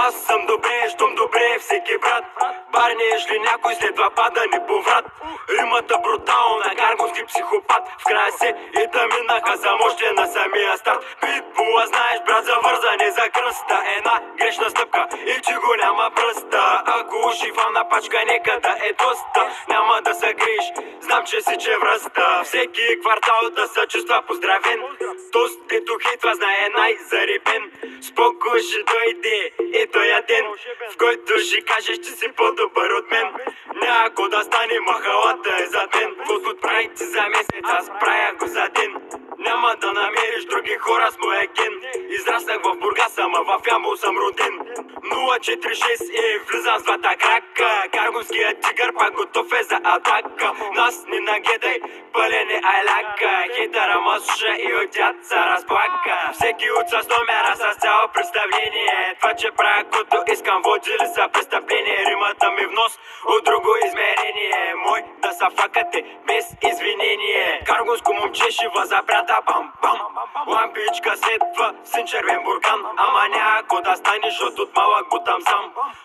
Аз съм добре, щом добре всеки брат. Парни, ешли някой след два пада ни поврат. Римата брутална, гаргонски психопат. В края се и да минаха за мощие на самия старт. Питбула знаеш брат, завързане за кръста. Една грешна стъпка и че го няма пръста. Ако уши на пачка, нека да е доста. Няма да се гриш, знам че си че връста. Всеки квартал да се чувства поздравен. Тост ето хитва знае най-зарибен. Споко ще дойде и тоя ден, в който ще кажеш, че си по-добър от мен. Няко да стане, махалата е за мен. Каквото правите за месец, аз правя го за ден. Няма да намериш други хора с моя ген. Израснах в Бургас, ама в Ямбол съм роден. 046 и влизам с двата крака. Гаргонският тигър пак готов е за атака. Нас не нагедай, пълен е айляка. Хитъра ма слуша и от тях се разплака. Всеки от с номера с цяло представление. Това, че правя което искам, води ли са престъпление. Римата ми в нос от друго измерение. Мой да са факате без извинение. Гаргонско момче шива за брата, бам бам. Лампичка светва, син червен буркан. Ама няко да станеш от малък го там сам.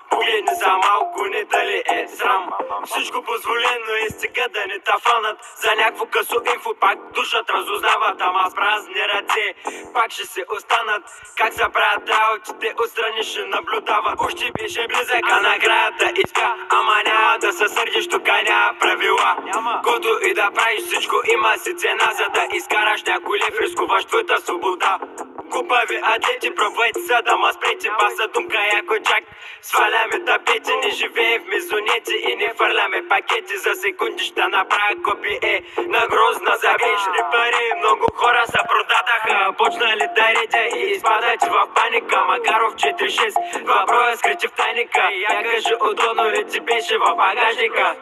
Погледни за малко, не дали е срам. Всичко позволено и стига да не та фанат. За някакво късо инфо пак душат разузнават. Ама с празни ръце пак ще се останат. Как се правят работите отстрани ще наблюдават. Още беше близъка накрая да иска. Ама няма да се сърдиш, тук няма правила. Кото и да правиш, всичко има си цена. За да изкараш някой лев, рискуваш твоята свобода. Глупави атлети, пробвайте са да ма спрете. Паса думка яко чак. Сваляме тапети, не живеем в мезонети и не хвърляме пакети. За секунди ще направя копие на грозна загрешни пари. Много хора се продадаха, почнали да редя и изпадат в паника. Макаров 4-6, два броя скрити в тайника. Я кажи, удобно ли ти беше в багажника?